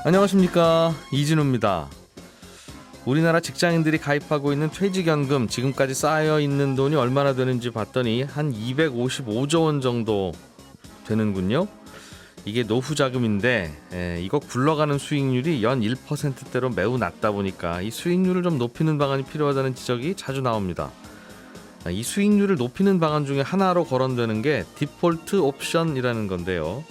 안녕하십니까, 이진우입니다. 우리나라 직장인들이 가입하고 있는 퇴직연금, 지금까지 쌓여있는 돈이 얼마나 되는지 봤더니 한 255조 원 정도 되는군요. 이게 노후자금인데 이거 굴러가는 수익률이 연 1%대로 매우 낮다 보니까 이 수익률을 좀 높이는 방안이 필요하다는 지적이 자주 나옵니다. 이 수익률을 높이는 방안 중에 하나로 거론되는 게 디폴트 옵션이라는 건데요.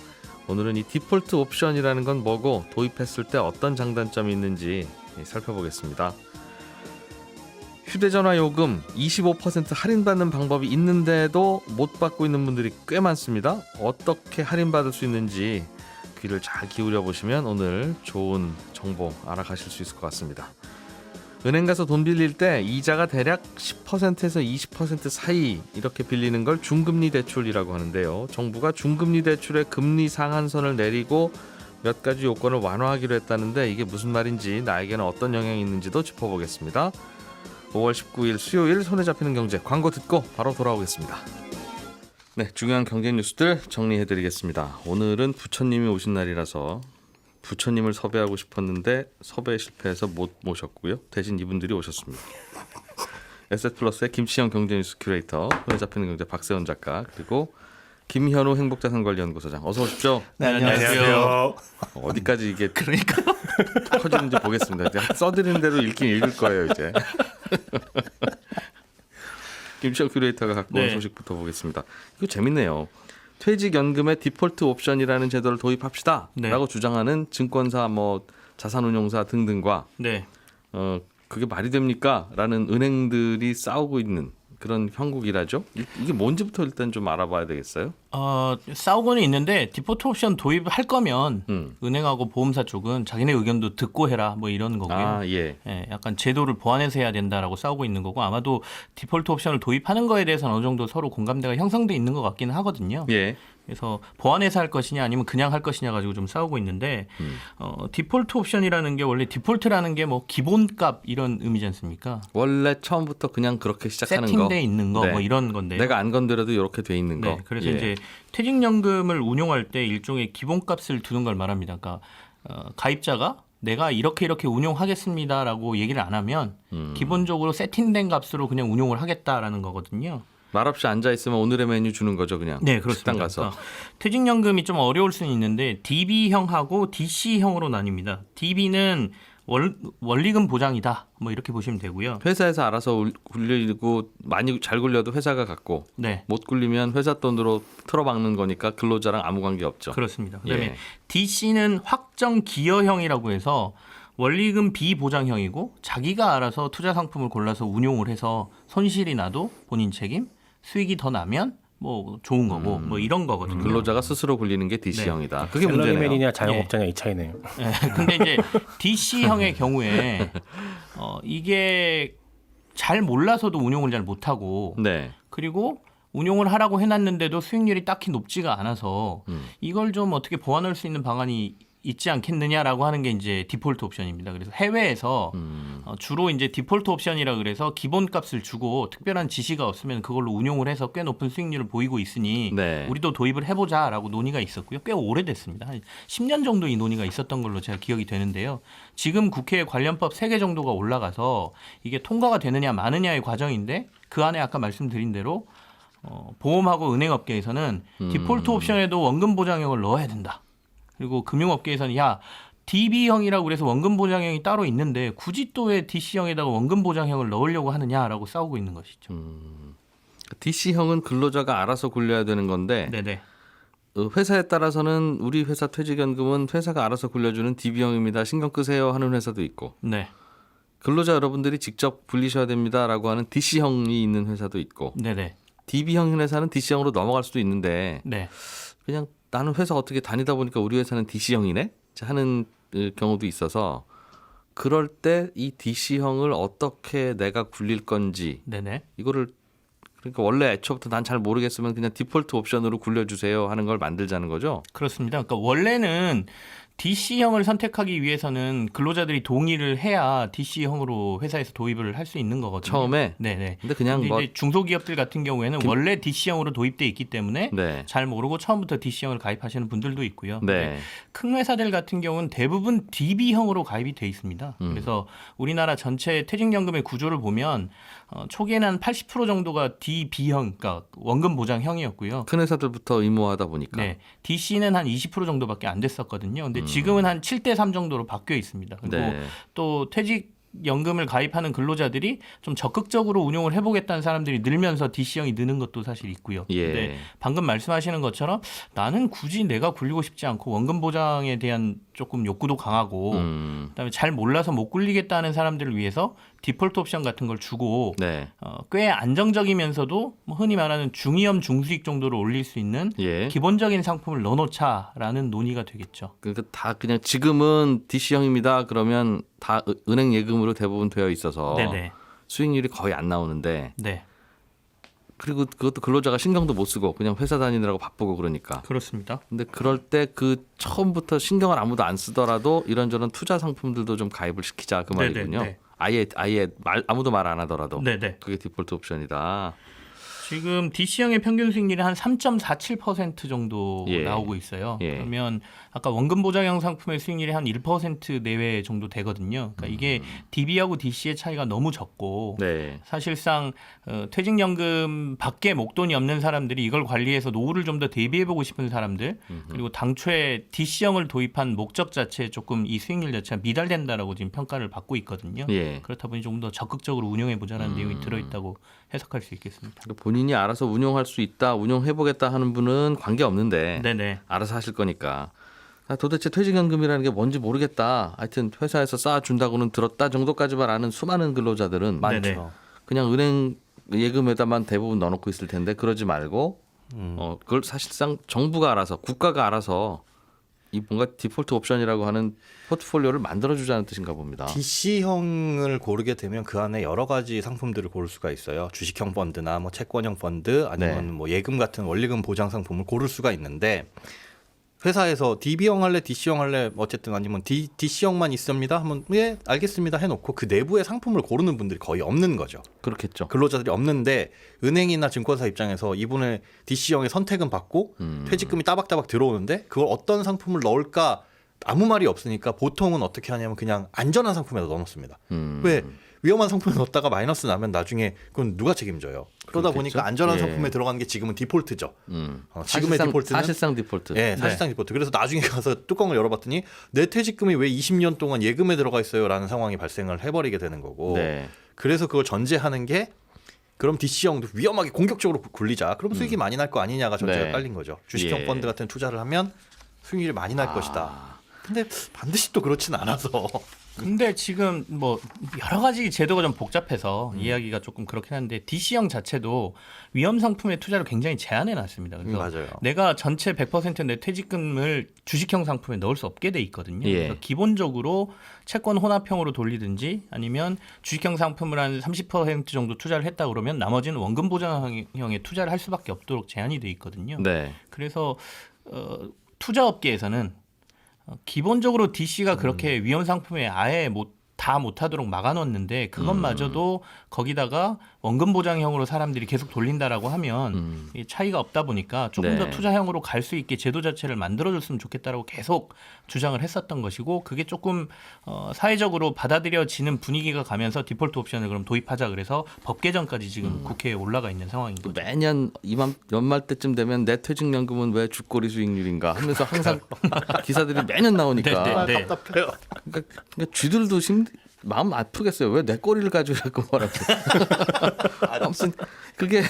오늘은 이 디폴트 옵션이라는 건 뭐고 도입했을 때 어떤 장단점이 있는지 살펴보겠습니다. 휴대전화 요금 25% 할인받는 방법이 있는데도 못 받고 있는 분들이 꽤 많습니다. 어떻게 할인받을 수 있는지 귀를 잘 기울여 보시면 오늘 좋은 정보 알아가실 수 있을 것 같습니다. 은행 가서 돈 빌릴 때 이자가 대략 10%에서 20% 사이 이렇게 빌리는 걸 중금리 대출이라고 하는데요. 정부가 중금리 대출의 금리 상한선을 내리고 몇 가지 요건을 완화하기로 했다는데 이게 무슨 말인지, 나에게는 어떤 영향이 있는지도 짚어보겠습니다. 5월 19일 수요일 손에 잡히는 경제, 광고 듣고 바로 돌아오겠습니다. 네, 중요한 경제 뉴스들 정리해드리겠습니다. 오늘은 부처님이 오신 날이라서 부처님을 섭외하고 싶었는데 섭외 실패해서 못 모셨고요. 대신 이분들이 오셨습니다. 에셋플러스의 김치영 경제뉴스 큐레이터, 손에 잡히는 경제 박세훈 작가, 그리고 김현우 행복자산관리연구소장, 어서 오십시오. 네, 안녕하세요. 어디까지 이게 커지는지 보겠습니다. 써드리는 대로 읽긴 읽을 거예요 이제. 김치영 큐레이터가 갖고 온 소식부터 보겠습니다. 이거 재밌네요. 퇴직연금의 디폴트 옵션이라는 제도를 도입합시다 라고 주장하는 증권사, 자산운용사 등등과 그게 말이 됩니까? 라는 은행들이 싸우고 있는 그런 형국이라죠. 이게 뭔지부터 일단 좀 알아봐야 되겠어요. 싸우고는 있는데 디폴트 옵션 도입할 거면 은행하고 보험사 쪽은 자기네 의견도 듣고 해라 이런 거고요. 예, 약간 제도를 보완해서 해야 된다라고 싸우고 있는 거고, 아마도 디폴트 옵션을 도입하는 거에 대해서는 어느 정도 서로 공감대가 형성돼 있는 것 같기는 하거든요. 예. 그래서 보완해서 할 것이냐 아니면 그냥 할 것이냐 가지고 좀 싸우고 있는데 디폴트 옵션이라는 게 원래 디폴트라는 게 기본값 이런 의미지 않습니까? 원래 처음부터 그냥 그렇게 시작하는 거, 세팅돼 있는 거 이런 건데, 내가 안 건드려도 이렇게 돼 있는 거. 그래서 이제 퇴직연금을 운용할 때 일종의 기본값을 두는 걸 말합니다. 그러니까 가입자가 내가 이렇게 운용하겠습니다라고 얘기를 안 하면 기본적으로 세팅된 값으로 그냥 운용을 하겠다라는 거거든요. 말없이 앉아 있으면 오늘의 메뉴 주는 거죠, 그냥. 네, 그렇습니다. 식당 가서. 그러니까 퇴직연금이 좀 어려울 수는 있는데 DB형하고 DC형으로 나뉩니다. DB는 원리금 보장이다, 이렇게 보시면 되고요. 회사에서 알아서 굴리고 많이 잘 굴려도 회사가 갖고, 못 굴리면 회사 돈으로 틀어박는 거니까 근로자랑 아무 관계 없죠. 그렇습니다. 그다음에 DC는 확정 기여형이라고 해서 원리금 비보장형이고, 자기가 알아서 투자 상품을 골라서 운용을 해서 손실이 나도 본인 책임, 수익이 더 나면 좋은 거고 이런 거거든요. 근로자가 스스로 굴리는 게 DC형이다. 그게 문제네요. 셀러리맨이냐 자영업자냐 이 차이네요. 근데 이제 DC형의 경우에 이게 잘 몰라서도 운용을 잘 못하고, 그리고 운용을 하라고 해놨는데도 수익률이 딱히 높지가 않아서 이걸 좀 어떻게 보완할 수 있는 방안이 있지 않겠느냐라고 하는 게 이제 디폴트 옵션입니다. 그래서 해외에서 주로 이제 디폴트 옵션이라 그래서 기본값을 주고 특별한 지시가 없으면 그걸로 운용을 해서 꽤 높은 수익률을 보이고 있으니 우리도 도입을 해보자라고 논의가 있었고요. 꽤 오래됐습니다. 한 10년 정도 이 논의가 있었던 걸로 제가 기억이 되는데요. 지금 국회에 관련법 3개 정도가 올라가서 이게 통과가 되느냐 마느냐의 과정인데, 그 안에 아까 말씀드린 대로 보험하고 은행업계에서는 디폴트 옵션에도 원금 보장형을 넣어야 된다. 그리고 금융업계에서는 DB형이라고 그래서 원금 보장형이 따로 있는데 굳이 또 왜 DC형에다가 원금 보장형을 넣으려고 하느냐라고 싸우고 있는 것이죠. DC형은 근로자가 알아서 굴려야 되는 건데, 회사에 따라서는 우리 회사 퇴직연금은 회사가 알아서 굴려주는 DB형입니다, 신경 끄세요 하는 회사도 있고, 근로자 여러분들이 직접 굴리셔야 됩니다라고 하는 DC형이 있는 회사도 있고, DB형 회사는 DC형으로 넘어갈 수도 있는데 그냥 나는 회사 어떻게 다니다 보니까 우리 회사는 DC형이네 하는 경우도 있어서, 그럴 때 이 DC형을 어떻게 내가 굴릴 건지 이거를, 그러니까 원래 애초부터 난 잘 모르겠으면 그냥 디폴트 옵션으로 굴려주세요 하는 걸 만들자는 거죠. 그렇습니다. 그러니까 원래는 DC형을 선택하기 위해서는 근로자들이 동의를 해야 DC형으로 회사에서 도입을 할 수 있는 거거든요. 처음에. 네네. 근데 그냥 뭐 이제 중소기업들 같은 경우에는 원래 DC형으로 도입돼 있기 때문에 네. 잘 모르고 처음부터 DC형을 가입하시는 분들도 있고요. 네. 큰 회사들 같은 경우는 대부분 DB형으로 가입이 돼 있습니다. 그래서 우리나라 전체 퇴직연금의 구조를 보면 초기에는 한 80% 정도가 DB형, 그러니까 원금 보장형이었고요. 큰 회사들부터 의무화하다 보니까. 네, DC는 한 20% 정도밖에 안 됐었거든요. 근데 지금은 한 7대3 정도로 바뀌어 있습니다. 그리고 네. 또 퇴직연금을 가입하는 근로자들이 좀 적극적으로 운용을 해보겠다는 사람들이 늘면서 DC형이 느는 것도 사실 있고요. 예. 근데 방금 말씀하시는 것처럼 나는 굳이 내가 굴리고 싶지 않고 원금 보장에 대한 조금 욕구도 강하고 그다음에 잘 몰라서 못 굴리겠다는 사람들을 위해서 디폴트 옵션 같은 걸 주고 네. 꽤 안정적이면서도 뭐 흔히 말하는 중위험 중수익 정도로 올릴 수 있는 예. 기본적인 상품을 넣어놓자라는 논의가 되겠죠. 그러니까 다 그냥 지금은 DC형입니다. 그러면 다 은행 예금으로 대부분 되어 있어서 네네. 수익률이 거의 안 나오는데 네, 그리고 그것도 근로자가 신경도 못 쓰고 그냥 회사 다니느라고 바쁘고 그러니까. 그렇습니다. 근데 그럴 때 그 처음부터 신경을 아무도 안 쓰더라도 이런저런 투자 상품들도 좀 가입을 시키자 그 말이군요. 네네. 아예 아무도 말 안 하더라도 네네. 그게 디폴트 옵션이다. 지금 DC형의 평균 수익률이 한 3.47% 정도 예. 나오고 있어요. 예. 그러면 아까 원금 보장형 상품의 수익률이 한 1% 내외 정도 되거든요. 그러니까 이게 DB하고 DC의 차이가 너무 적고 네. 사실상 퇴직연금 밖에 목돈이 없는 사람들이 이걸 관리해서 노후를 좀 더 대비해보고 싶은 사람들 그리고 당초에 DC형을 도입한 목적 자체에 조금 이 수익률 자체가 미달된다라고 지금 평가를 받고 있거든요. 예. 그렇다 보니 조금 더 적극적으로 운영해보자는 내용이 들어있다고 해석할 수 있겠습니다. 본인이 알아서 운용할 수 있다, 운용해보겠다 하는 분은 관계 없는데 네네. 알아서 하실 거니까. 도대체 퇴직연금이라는 게 뭔지 모르겠다. 하여튼 회사에서 쌓아준다고는 들었다 정도까지만 아는 수많은 근로자들은 네네. 많죠. 그냥 은행 예금에다만 대부분 넣어놓고 있을 텐데 그러지 말고 그걸 사실상 정부가 알아서 국가가 알아서 이 뭔가 디폴트 옵션이라고 하는 포트폴리오를 만들어주자는 뜻인가 봅니다. DC형을 고르게 되면 그 안에 여러 가지 상품들을 고를 수가 있어요. 주식형 펀드나 뭐 채권형 펀드 아니면 네. 뭐 예금 같은 원리금 보장 상품을 고를 수가 있는데 회사에서 DB형 할래, DC형 할래, 어쨌든 아니면 DC형만 있습니다 하면 예 알겠습니다 해놓고 그 내부의 상품을 고르는 분들이 거의 없는 거죠. 그렇겠죠. 근로자들이 없는데 은행이나 증권사 입장에서 이분의 DC형의 선택은 받고 퇴직금이 따박따박 들어오는데 그걸 어떤 상품을 넣을까 아무 말이 없으니까 보통은 어떻게 하냐면 그냥 안전한 상품에다 넣어놓습니다. 왜 위험한 상품에 넣었다가 마이너스 나면 나중에 그건 누가 책임져요. 그러다 그렇겠죠? 보니까 안전한 예. 상품에 들어가는 게 지금은 디폴트죠. 지금의 사실상, 디폴트는 사실상 디폴트. 예, 사실상 디폴트. 그래서 나중에 가서 뚜껑을 열어봤더니 내 퇴직금이 왜 20년 동안 예금에 들어가 있어요라는 상황이 발생을 해버리게 되는 거고. 네. 그래서 그걸 전제하는 게 그럼 DC형도 위험하게 공격적으로 굴리자. 그럼 수익이 많이 날 거 아니냐가 전제가 네. 깔린 거죠. 주식형 예. 펀드 같은 투자를 하면 수익률이 많이 날 것이다. 근데 반드시 또 그렇진 않아서. 근데 지금 뭐 여러 가지 제도가 좀 복잡해서 이야기가 조금 그렇긴 한데 DC형 자체도 위험 상품의 투자를 굉장히 제한해 놨습니다. 그래서 맞아요. 내가 전체 100%내 퇴직금을 주식형 상품에 넣을 수 없게 돼 있거든요. 예. 그래서 기본적으로 채권 혼합형으로 돌리든지 아니면 주식형 상품을 한 30% 정도 투자를 했다 그러면 나머지는 원금 보장형에 투자를 할 수밖에 없도록 제한이 돼 있거든요. 네. 그래서 투자업계에서는 기본적으로 DC가 그렇게 위험 상품에 아예 다 못하도록 막아놓는데 그것마저도 거기다가 원금 보장형으로 사람들이 계속 돌린다라고 하면 이 차이가 없다 보니까 조금 네. 더 투자형으로 갈 수 있게 제도 자체를 만들어줬으면 좋겠다라고 계속 주장을 했었던 것이고 그게 조금 사회적으로 받아들여지는 분위기가 가면서 디폴트 옵션을 그럼 도입하자 그래서 법 개정까지 지금 국회에 올라가 있는 상황인 거죠. 매년 연말 때쯤 되면 내 퇴직연금은 왜 죽거리 수익률인가 하면서 항상 기사들이 매년 나오니까 네. 답답해요. 그러니까 쥐들도 마음 아프겠어요. 왜 내 꼬리를 가지고 자꾸 말하고. 아무튼 그게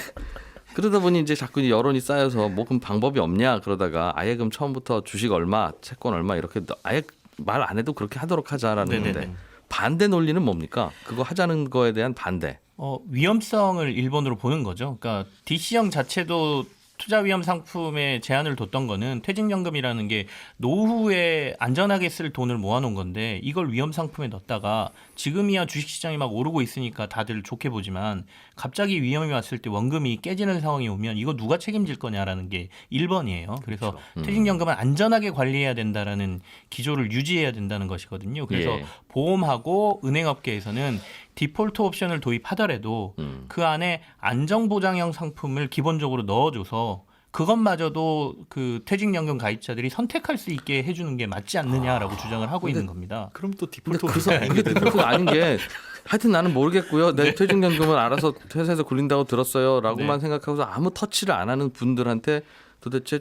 그러다 보니 이제 자꾸 여론이 쌓여서 뭐 그럼 방법이 없냐 그러다가 아예 그럼 처음부터 주식 얼마, 채권 얼마 이렇게 아예 말 안 해도 그렇게 하도록 하자라는 네네네. 건데 반대 논리는 뭡니까? 그거 하자는 거에 대한 반대. 위험성을 일본으로 보는 거죠. 그러니까 DC형 자체도 투자 위험 상품에 제한을 뒀던 거는 퇴직연금이라는 게 노후에 안전하게 쓸 돈을 모아놓은 건데 이걸 위험 상품에 넣었다가 지금이야 주식시장이 막 오르고 있으니까 다들 좋게 보지만 갑자기 위험이 왔을 때 원금이 깨지는 상황이 오면 이거 누가 책임질 거냐라는 게 1번이에요. 그래서 퇴직연금은 안전하게 관리해야 된다라는 기조를 유지해야 된다는 것이거든요. 그래서 예. 보험하고 은행업계에서는 디폴트 옵션을 도입하더라도 그 안에 안정보장형 상품을 기본적으로 넣어줘서 그것마저도 그 퇴직연금 가입자들이 선택할 수 있게 해주는 게 맞지 않느냐라고 주장을 하고 있는 겁니다. 그럼 또 근데 디폴트 그게 아닌 게 되는 디폴트가 아닌 게 하여튼 나는 모르겠고요. 내 퇴직연금은 알아서 회사에서 굴린다고 들었어요라고만 네. 생각하고서 아무 터치를 안 하는 분들한테 도대체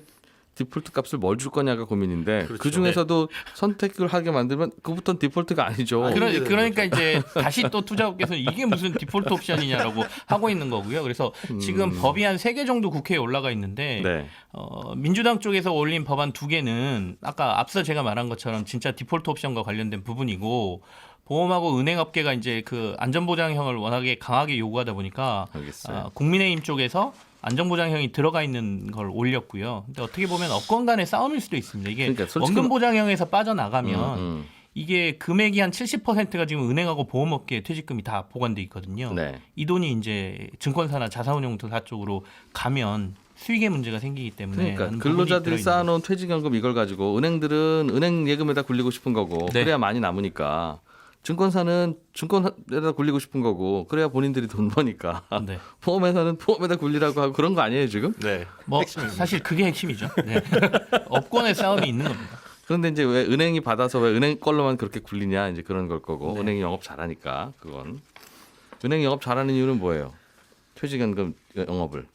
디폴트 값을 뭘 줄 거냐가 고민인데 그렇죠. 그 중에서도 선택을 하게 만들면 그부터는 디폴트가 아니죠. 그러니까 이제 다시 또 투자업계에서는 이게 무슨 디폴트 옵션이냐라고 하고 있는 거고요. 그래서 지금 법이 한 3개 정도 국회에 올라가 있는데 네. 민주당 쪽에서 올린 법안 2개는 아까 앞서 제가 말한 것처럼 진짜 디폴트 옵션과 관련된 부분이고 보험하고 은행업계가 이제 그 안전보장형을 워낙에 강하게 요구하다 보니까 알겠어요. 국민의힘 쪽에서 안전보장형이 들어가 있는 걸 올렸고요. 근데 어떻게 보면 업권 간의 싸움일 수도 있습니다. 이게 그러니까 솔직히 원금보장형에서 빠져나가면 이게 금액이 한 70%가 지금 은행하고 보험업계 퇴직금이 다 보관돼 있거든요. 네. 이 돈이 이제 증권사나 자산운용사 쪽으로 가면 수익의 문제가 생기기 때문에 그러니까 하는 근로자들이 부분이 쌓아놓은 퇴직연금 이걸 가지고 은행들은 은행 예금에다 굴리고 싶은 거고 네. 그래야 많이 남으니까 증권사는 증권에다 굴리고 싶은 거고 그래야 본인들이 돈 버니까 네. 보험회사는 보험에다 굴리라고 하고 그런 거 아니에요 지금? 네. 뭐 사실 그게 핵심이죠. 네. 업권의 싸움이 있는 겁니다. 그런데 이제 왜 은행이 받아서 왜 은행 걸로만 그렇게 굴리냐 이제 그런 걸 거고 네. 은행이 영업 잘하니까 그건 은행 영업 잘하는 이유는 뭐예요? 퇴직연금 영업을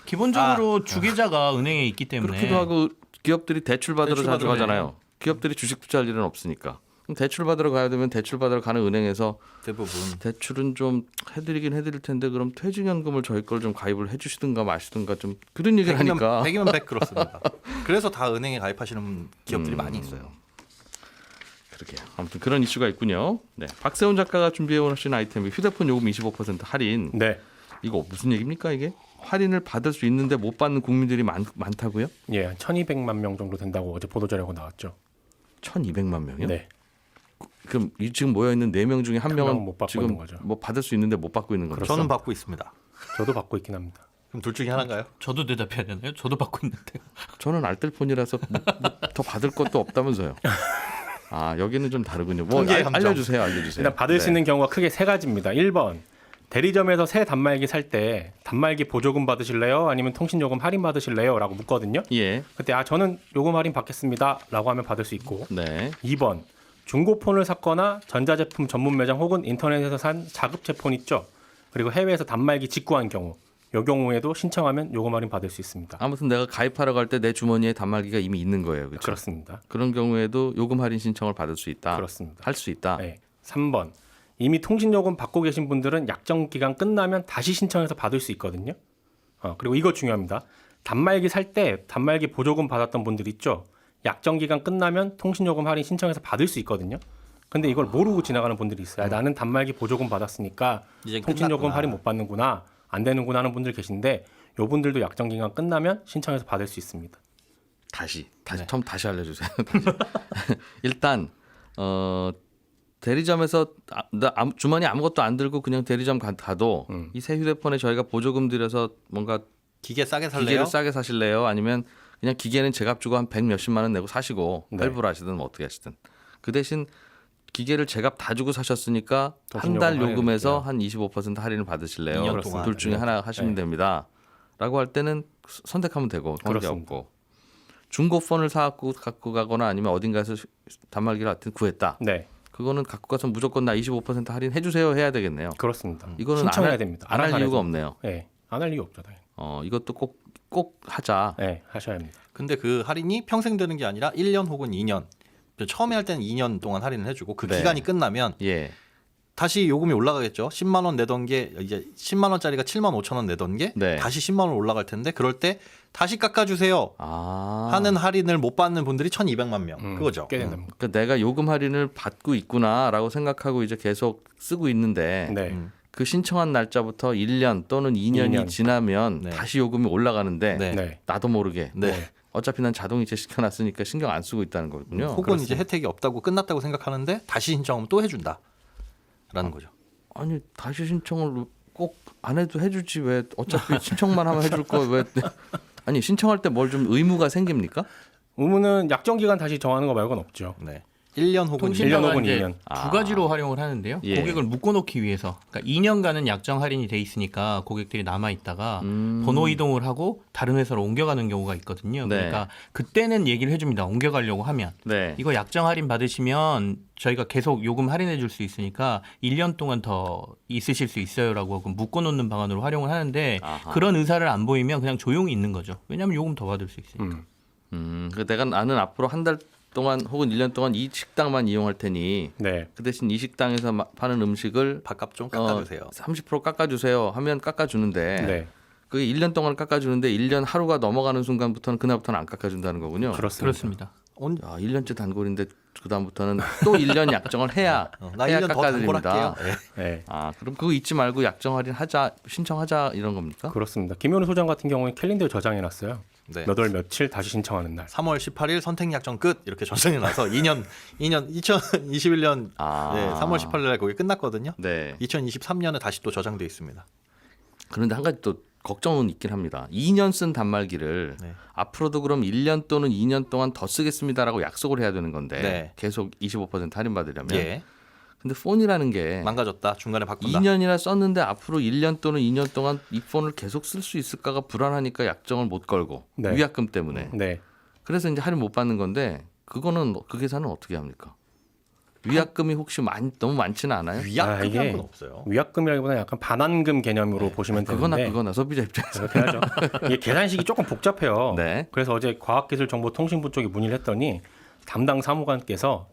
기본적으로 주계자가 은행에 있기 때문에 그렇기도 하고 기업들이 대출 받으러 대출 자주 받으러 가잖아요. 기업들이 주식 투자할 일은 없으니까. 그럼 대출 받으러 가야 되면 대출 받으러 가는 은행에서 대부분 대출은 좀 해드리긴 해드릴 텐데 그럼 퇴직연금을 저희 걸 좀 가입을 해주시든가 마시든가 좀 그런 얘기를 하니까 100이면 100 그렇습니다. 그래서 다 은행에 가입하시는 기업들이 많이 있어요. 그러게요. 아무튼 그런 이슈가 있군요. 네, 박세훈 작가가 준비해 오신 아이템이 휴대폰 요금 25% 할인. 네. 이거 무슨 얘기입니까 이게? 할인을 받을 수 있는데 못 받는 국민들이 많다고요? 예, 1,200만 명 정도 된다고 어제 보도자료가 나왔죠. 1,200만 명이요? 네. 그럼 이 지금 모여 있는 4명 중에 한 명은 명은 못 받고 지금 있는 거죠. 뭐 받을 수 있는데 못 받고 있는 거죠. 저는 받고 있습니다. 저도 받고 있긴 합니다. 그럼 둘 중에 하나인가요? 저도 대답해야 되나요? 저도 받고 있는데. 저는 알뜰폰이라서 더 받을 것도 없다면서요. 아 여기는 좀 다르군요. 뭐 통계의 함정. 알려주세요. 일단 받을 수 있는 경우가 크게 3가지입니다. 1번 대리점에서 새 단말기 살 때 단말기 보조금 받으실래요? 아니면 통신요금 할인 받으실래요? 라고 묻거든요. 예. 그때 저는 요금 할인 받겠습니다 라고 하면 받을 수 있고 네. 2번 중고폰을 샀거나 전자제품 전문 매장 혹은 인터넷에서 산 자급제 폰 있죠. 그리고 해외에서 단말기 직구한 경우 이 경우에도 신청하면 요금 할인 받을 수 있습니다. 아무튼 내가 가입하러 갈 때 내 주머니에 단말기가 이미 있는 거예요. 그렇죠? 그렇습니다. 그런 경우에도 요금 할인 신청을 받을 수 있다. 그렇습니다. 할 수 있다. 네. 3번 이미 통신요금 받고 계신 분들은 약정 기간 끝나면 다시 신청해서 받을 수 있거든요. 그리고 이거 중요합니다. 단말기 살 때 단말기 보조금 받았던 분들 있죠. 약정 기간 끝나면 통신요금 할인 신청해서 받을 수 있거든요. 근데 이걸 모르고 지나가는 분들이 있어요. 나는 단말기 보조금 받았으니까 이제 통신요금 끝났구나. 할인 못 받는구나. 안 되는구나 하는 분들 계신데 요 분들도 약정 기간 끝나면 신청해서 받을 수 있습니다. 다시 네. 처음 다시 알려주세요. 다시. 일단 대리점에서 주머니 아무것도 안 들고 그냥 대리점 가도 이 새 휴대폰에 저희가 보조금 들여서 뭔가 기계 싸게 살래요? 기계를 싸게 사실래요? 아니면 그냥 기계는 제값 주고 한 100 몇십만 원 내고 사시고 네. 할부를 하시든 뭐 어떻게 하시든 그 대신 기계를 제값 다 주고 사셨으니까 한 통신요금 달 할인을 요금에서 드릴게요. 한 25% 할인을 받으실래요? 2년 동안. 둘 중에 하나 하시면 네. 됩니다. 라고 할 때는 선택하면 되고 관계 그렇습니다. 없고 중고폰을 사갖고 갖고 가거나 아니면 어딘가에서 단말기를 하여튼 구했다. 네, 그거는 갖고 가서 무조건 나 25% 할인 해주세요 해야 되겠네요. 그렇습니다. 이거는 신청해야 됩니다. 안 할 안 이유가 해도. 없네요. 네, 안 할 이유 없죠, 당연히. 이것도 꼭 하자. 네, 하셔야 합니다. 근데 그 할인이 평생 되는 게 아니라 1년 혹은 2년. 처음에 할 때는 2년 동안 할인을 해주고 그 네. 기간이 끝나면 예. 다시 요금이 올라가겠죠. 10만 원 내던 게 이제 10만 원짜리가 7만 5천 원 내던 게 네. 다시 10만 원 올라갈 텐데 그럴 때 다시 깎아주세요 하는 할인을 못 받는 분들이 1,200만 명 그거죠. 꽤 된답니다. 그러니까 내가 요금 할인을 받고 있구나라고 생각하고 이제 계속 쓰고 있는데 네, 그 신청한 날짜부터 1년 또는 2년이 2년. 지나면 네. 다시 요금이 올라가는데 네. 네. 나도 모르게 네. 어차피 난 자동이체 시켜놨으니까 신경 안 쓰고 있다는 거군요. 혹은 이제 혜택이 없다고 끝났다고 생각하는데 다시 신청하면 또 해준다라는 거죠. 아니 다시 신청을 꼭 안 해도 해주지 왜 어차피 신청만 하면 해줄 거 왜 아니 신청할 때 뭘 좀 의무가 생깁니까? 의무는 약정 기간 다시 정하는 거 말고는 없죠. 네. 1년 혹은 통신사가 1년 혹은 이제 2년. 두 가지로 활용을 하는데요. 예. 고객을 묶어놓기 위해서. 그러니까 2년간은 약정 할인이 돼 있으니까 고객들이 남아 있다가 음. 번호 이동을 하고 다른 회사로 옮겨가는 경우가 있거든요. 네. 그러니까 그때는 얘기를 해줍니다. 옮겨가려고 하면 네. 이거 약정 할인 받으시면 저희가 계속 요금 할인해 줄 수 있으니까 1년 동안 더 있으실 수 있어요라고 묶어놓는 방안으로 활용을 하는데 아하. 그런 의사를 안 보이면 그냥 조용히 있는 거죠. 왜냐하면 요금 더 받을 수 있으니까. 내가 나는 앞으로 한 달 동안 혹은 1년 동안 이 식당만 이용할 테니 네. 그 대신 이 식당에서 파는 음식을 밥값 좀 깎아주세요. 30% 깎아주세요 하면 깎아주는데 네. 그게 1년 동안 깎아주는데 1년 하루가 넘어가는 순간부터는 그날부터는 안 깎아준다는 거군요. 그렇습니다. 그렇습니다. 1년째 단골인데 그다음부터는 또 1년 약정을 해야 나 해야 1년 더 깎아드립니다. 단골할게요. 네. 네. 그럼 그거 잊지 말고 약정 할인 하자 신청하자 이런 겁니까? 그렇습니다. 김현우 소장 같은 경우는 캘린더에 저장해 놨어요. 네. 몇 월 며칠 다시 신청하는 날. 3월 18일 선택 약정 끝 이렇게 저장해 놔서 2021년 네, 3월 18일 날 거기 끝났거든요. 네. 2023년에 다시 또 저장돼 있습니다. 그런데 한 가지 또 걱정은 있긴 합니다. 2년 쓴 단말기를 네. 앞으로도 그럼 1년 또는 2년 동안 더 쓰겠습니다라고 약속을 해야 되는 건데 네. 계속 25% 할인 받으려면. 예. 근데 폰이라는 게 망가졌다. 중간에 바꾼다. 2년이나 썼는데 앞으로 1년 또는 2년 동안 이 폰을 계속 쓸 수 있을까가 불안하니까 약정을 못 걸고 네. 위약금 때문에. 네. 그래서 이제 할인 못 받는 건데 그거는 그 계산은 어떻게 합니까? 위약금이 혹시 너무 많지는 않아요? 위약금이란 이게 건 없어요. 위약금이라기보다 약간 반환금 개념으로 보시면 되는데 그거나 소비자 입장에서. 그렇게 하죠. 이게 계산식이 조금 복잡해요. 네. 그래서 어제 과학기술정보통신부 쪽에 문의를 했더니 담당 사무관께서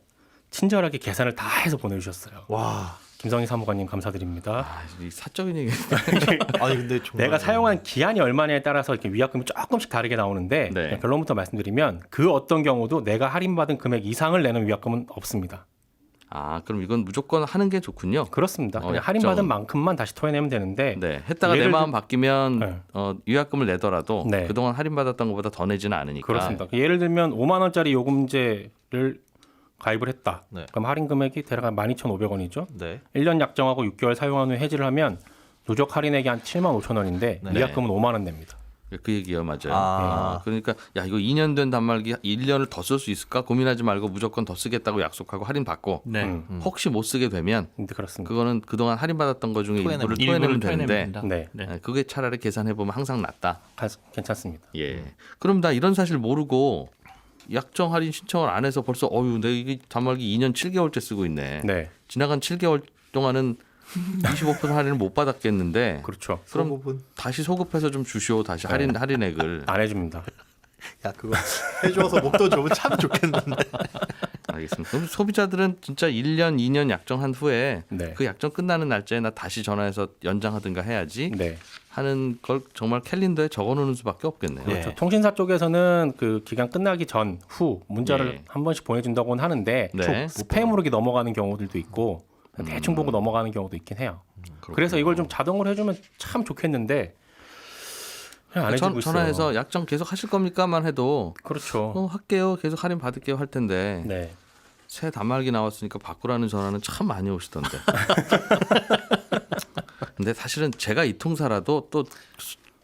친절하게 계산을 다 해서 보내주셨어요. 와. 김성희 사무관님 감사드립니다. 이 사적인 얘기. 아니 근데 정말 내가 사용한 기한이 얼마냐에 따라서 이렇게 위약금이 조금씩 다르게 나오는데 네. 그냥 결론부터 말씀드리면 그 어떤 경우도 내가 할인받은 금액 이상을 내는 위약금은 없습니다. 그럼 이건 무조건 하는 게 좋군요. 그렇습니다. 그냥 약정. 할인받은 만큼만 다시 토해내면 되는데 네, 했다가 내 예를 마음 바뀌면 네. 위약금을 내더라도 네. 그동안 할인받았던 것보다 더 내지는 않으니까. 그렇습니다. 예를 들면 5만 원짜리 요금제를 가입을 했다. 네. 그럼 할인 금액이 대략 한 12,500원이죠. 네. 1년 약정하고 6개월 사용한 후에 해지를 하면 누적 할인액이 한 75,000원인데 네. 위약금은 5만 원 냅니다. 그 얘기요, 맞아요. 그러니까 야 이거 2년 된 단말기 1년을 더 쓸 수 있을까 고민하지 말고 무조건 더 쓰겠다고 약속하고 할인 받고 네. 혹시 못 쓰게 되면 근데 그렇습니다. 그거는 그동안 할인 받았던 거 중에 토해내면 일부를 토해내면 되는데 됩니다. 네. 네. 그게 차라리 계산해 보면 항상 낫다. 괜찮습니다. 예. 그럼 나 이런 사실 모르고 약정 할인 신청을 안 해서 벌써 내가 이게 단말기 2년 7개월째 쓰고 있네. 네. 지나간 7개월 동안은 25% 할인을 못 받았겠는데 그렇죠. 그럼 소급은 다시 소급해서 좀 주시오. 다시 할인액을. 안 해줍니다. 야 그거 해줘서 목돈 주면 참 좋겠는데. 알겠습니다. 그럼 소비자들은 진짜 1년, 2년 약정한 후에 네. 그 약정 끝나는 날짜에 나 다시 전화해서 연장하든가 해야지 네. 하는 걸 정말 캘린더에 적어놓는 수밖에 없겠네요. 네. 그렇죠. 통신사 쪽에서는 그 기간 끝나기 전, 후 문자를 예. 한 번씩 보내준다고는 하는데 네. 스팸으로 이렇게 넘어가는 경우들도 있고 대충 보고 넘어가는 경우도 있긴 해요. 그래서 이걸 좀 자동으로 해주면 참 좋겠는데 그냥 안 해주고 있어요. 전화해서 약정 계속 하실 겁니까만 해도 그렇죠. 할게요. 계속 할인 받을게요 할 텐데 네. 새 단말기 나왔으니까 바꾸라는 전화는 참 많이 오시던데. 근데 사실은 제가 이 통사라도 또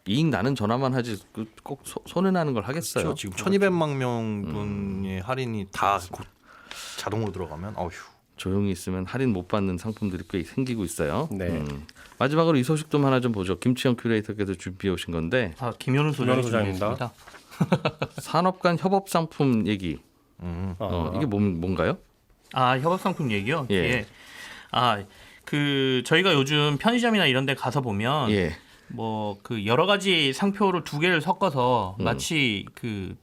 이익 나는 전화만 하지 꼭 손해 나는 걸 하겠어요. 그렇죠. 지금 1,200만 명 분의 할인이 다 곧 자동으로 들어가면 어휴. 조용히 있으면 할인 못 받는 상품들이 꽤 생기고 있어요. 네. 마지막으로 이 소식 좀 하나 좀 보죠. 김치영 큐레이터께서 준비해 오신 건데 김현우 소장이 소장입니다. 준비했습니다. 산업 간 협업 상품 얘기. 이게 뭔가요? 협업 상품 얘기요? 예. 예. 저희가 요즘 편의점이나 이런 데 가서 보면 뭐 그 여러 가지 상표를 두 개를 섞어서 마치 그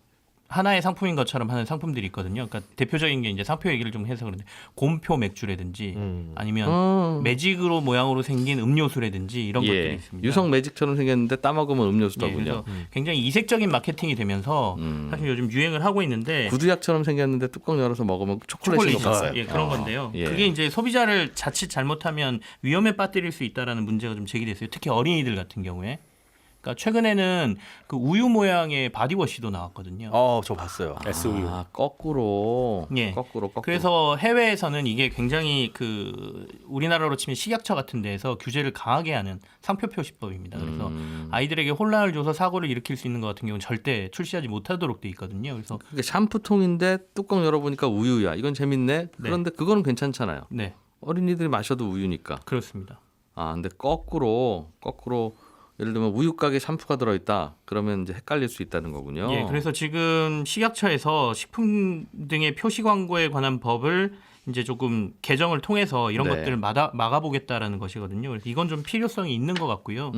하나의 상품인 것처럼 하는 상품들이 있거든요. 그러니까 대표적인 게 이제 상표 얘기를 좀 해서 그런데 곰표 맥주라든지 아니면 매직으로 모양으로 생긴 음료수라든지 이런 것들이 있습니다. 유성 매직처럼 생겼는데 따먹으면 음료수더군요. 그래서 굉장히 이색적인 마케팅이 되면서 사실 요즘 유행을 하고 있는데 구두약처럼 생겼는데 뚜껑 열어서 먹으면 초콜릿인 것 같아요. 예, 그런 건데요. 그게 이제 소비자를 자칫 잘못하면 위험에 빠뜨릴 수 있다라는 문제가 좀 제기됐어요. 특히 어린이들 같은 경우에. 그러니까 최근에는 그 우유 모양의 바디워시도 나왔거든요. 저 봤어요. SUU. 거꾸로. 예. 거꾸로. 그래서 해외에서는 이게 굉장히 그 우리나라로 치면 식약처 같은 데에서 규제를 강하게 하는 상표 표시법입니다. 그래서 아이들에게 혼란을 줘서 사고를 일으킬 수 있는 것 같은 경우는 절대 출시하지 못하도록 돼 있거든요. 그래서 그게 샴푸통인데 뚜껑 열어보니까 우유야. 이건 재밌네. 그런데 그거는 괜찮잖아요. 네, 어린이들이 마셔도 우유니까. 그렇습니다. 근데 거꾸로 예를 들면 우유 가게 샴푸가 들어있다. 그러면 이제 헷갈릴 수 있다는 거군요. 예, 그래서 지금 식약처에서 식품 등의 표시 광고에 관한 법을 이제 조금 개정을 통해서 이런 네. 것들을 막아보겠다라는 것이거든요. 그래서 이건 좀 필요성이 있는 것 같고요.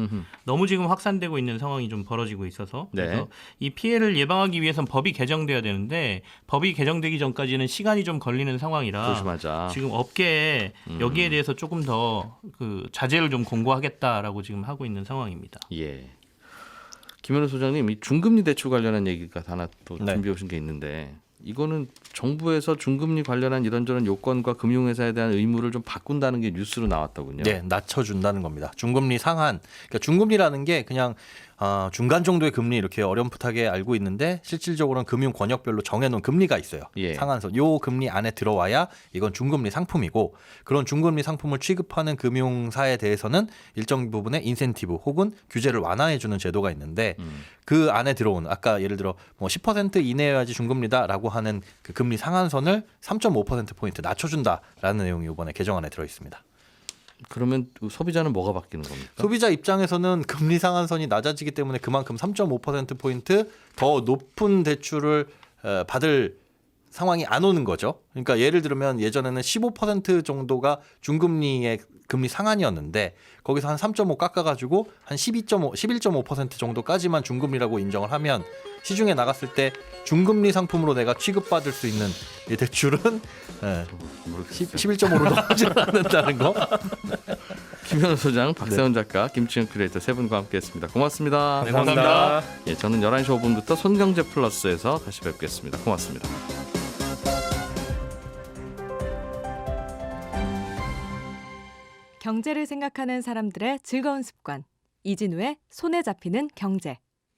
너무 지금 확산되고 있는 상황이 좀 벌어지고 있어서 네. 그래서 이 피해를 예방하기 위해서는 법이 개정돼야 되는데 법이 개정되기 전까지는 시간이 좀 걸리는 상황이라 조심하자. 지금 업계에 여기에 대해서 조금 더 그 자제를 좀 공고하겠다라고 지금 하고 있는 상황입니다. 예. 김현우 소장님, 이 중금리 대출 관련한 얘기가 하나 또 네. 준비해 오신 게 있는데 이거는 정부에서 중금리 관련한 이런저런 요건과 금융회사에 대한 의무를 좀 바꾼다는 게 뉴스로 나왔더군요. 네, 낮춰준다는 겁니다. 중금리 상한. 그러니까 중금리라는 게 그냥 중간 정도의 금리 이렇게 어렴풋하게 알고 있는데 실질적으로는 금융 권역별로 정해놓은 금리가 있어요. 예. 상한선. 요 금리 안에 들어와야 이건 중금리 상품이고 그런 중금리 상품을 취급하는 금융사에 대해서는 일정 부분의 인센티브 혹은 규제를 완화해주는 제도가 있는데 그 안에 들어오는 아까 예를 들어 뭐 10% 이내여야지 중금리다라고 하는 그 금리 상한선을 3.5%포인트 낮춰준다라는 내용이 이번에 개정안에 들어 있습니다. 그러면 소비자는 뭐가 바뀌는 겁니까? 소비자 입장에서는 금리 상한선이 낮아지기 때문에 그만큼 3.5%포인트 더 높은 대출을 받을 상황이 안 오는 거죠. 그러니까 예를 들면 예전에는 15% 정도가 중금리의 금리 상한이었는데 거기서 한 3.5 깎아가지고 한 11.5% 정도까지만 중금리라고 인정을 하면 시중에 나갔을 때 중금리 상품으로 내가 취급받을 수 있는 이 대출은 11.5로 넘지 않는다는 거. 김현우 소장, 박세훈 작가, 김치현 큐레이터 세 분과 함께했습니다. 고맙습니다. 네, 감사합니다. 예, 저는 11시 5분부터 손경제 플러스에서 다시 뵙겠습니다. 고맙습니다. 경제를 생각하는 사람들의 즐거운 습관. 이진우의 손에 잡히는 경제.